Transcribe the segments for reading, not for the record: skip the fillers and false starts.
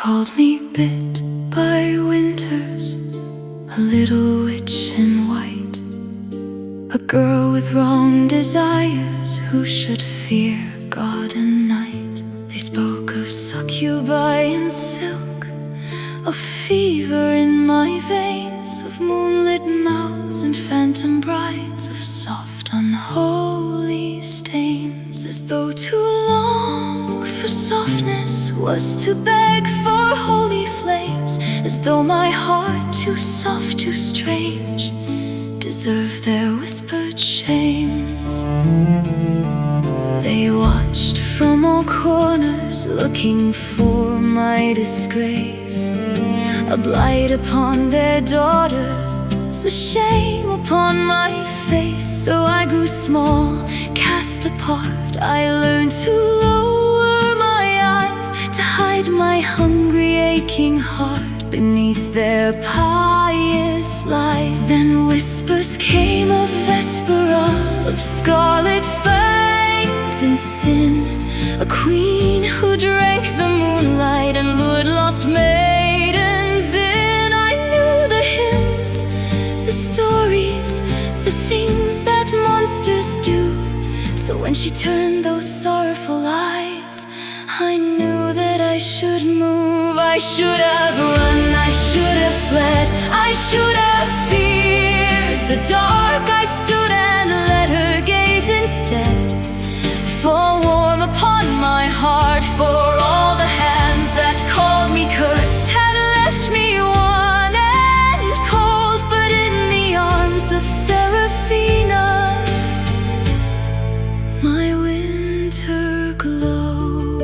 called me bit by winters, a little witch in white, a girl with wrong desires who should fear God and night. They spoke of succubi and silk, of fever in my veins, of moonlit mouths and phantom brides, of soft unholy stains, as though to long for softness was to beg for holy flames, as though my heart, too soft, too strange, deserved their whispered shames. They watched from all corners, looking for my disgrace, a blight upon their daughters, a shame upon my face. So I grew small, cast apart. I learned to lower my eyes, to hide my hungry, aching heart beneath their pious lies. Then whispers came of Vespera, of scarlet fangs and sin, a queen who drank the moonlight and lured lost maidens in. I knew the hymns, the stories, the things that monsters do. So when she turned those sorrowful eyes, I knew that I should move. I should have run, I should have fled, I should have feared the dark. I stood and let her gaze instead fall warm upon my heart, for all the hands that called me cursed had left me wan and cold. But in the arms of Seraphina, my winter glowed.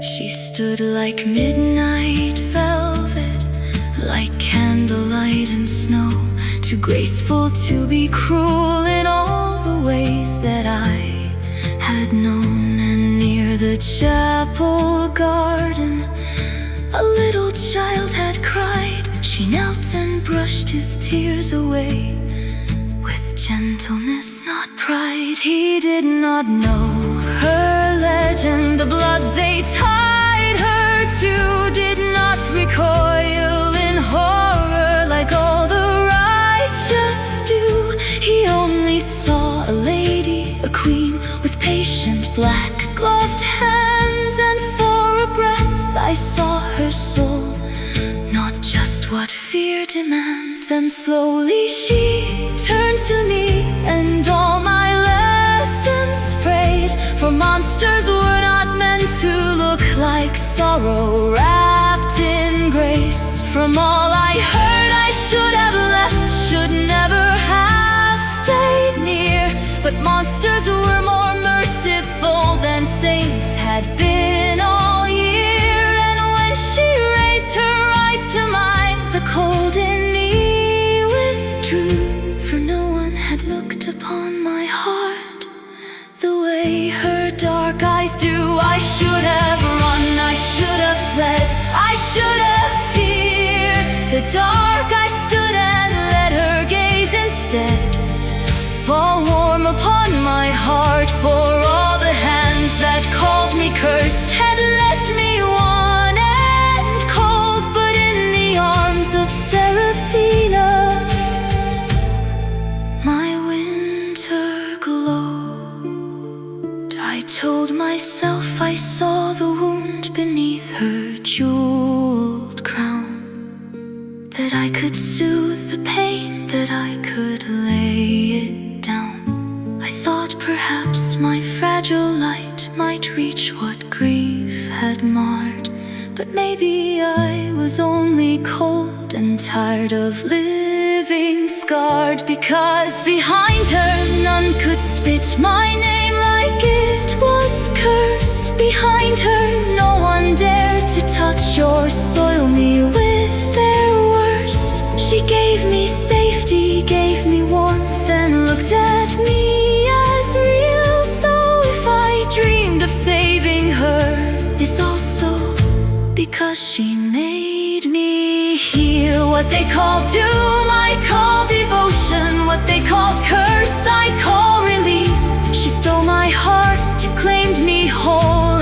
She stood like midnight velvet, like candlelight and snow, too graceful to be cruel in all the ways that I had known. And near the chapel garden, a little child had cried. She knelt and brushed his tears away with gentleness, not pride. He did not know her legend, the blood they tied her to did not recoil in horror like all the righteous do. He only saw a lady, a queen, with patient black gloved hands, and for a breath I saw her soul, not just what fear demands. Then slowly she turned to me, and all my lessons frayed, for monsters were not meant to look like sorrow wrapped in grace. From all I heard, I should have left, should never have stayed near. But monsters were more merciful than saints had been all year. And when she raised her eyes to mine, the cold in me withdrew, for no one had looked upon my heart the way her dark eyes do. I should have run, I should have fled, I should have feared the dark. I stood and let her gaze instead fall warm upon my heart, for all the hands that called me cursed had left me wan and cold. But in the arms of Seraphina, my winter glowed. I told myself I saw the wound beneath her jeweled crown, that I could soothe the pain, that I could lay it down. I thought perhaps my fragile light might reach what grief had marred, but maybe I was only cold and tired of living scarred. Because behind her none could spit my name like it was cursed. Behind her no one dared to touch or soil me with their worst. She gave me safety, gave me warmth, and looked at me as real. So if I dreamed of saving her, it's also because she made me heal. What they call doom, I call devotion. What they called curse, I call relief. She stole my heart, claimed me whole,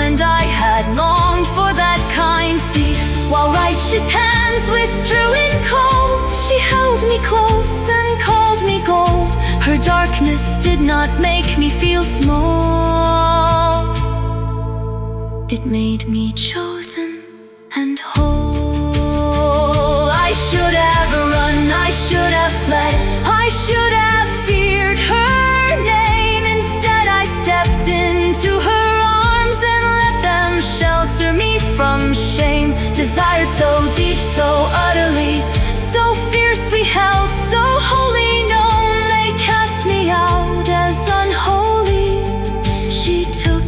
not make me feel small. It made me chosen and whole. I should have run, I should have fled, I should have feared her name. Instead I stepped into her arms and let them shelter me from shame. Desired so deep, so utterly, so fiercely held, so wholly known, they cast me out as unholy. She took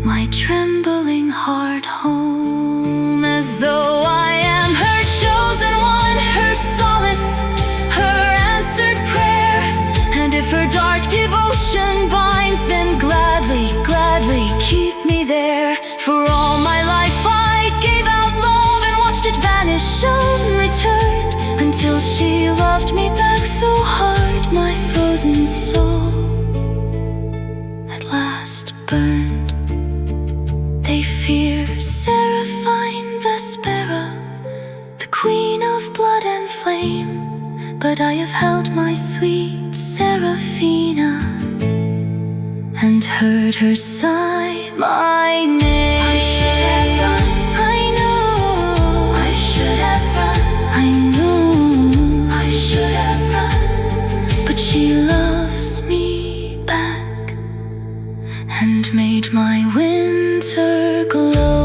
my trembling heart home, as though I am her chosen one, her solace, her answered prayer. And if her dark devotion binds, then gladly, gladly keep me there. For all my life I gave out love and watched it vanish unreturned, until she loved me back so hard, my frozen soul at last burned. They fear Seraphine Vespera, the queen of blood and flame, but I have held my sweet Seraphina and heard her sigh my name. I should have run, I know. I should have run, I know. I should have run, but she loves me back and made my winter glow.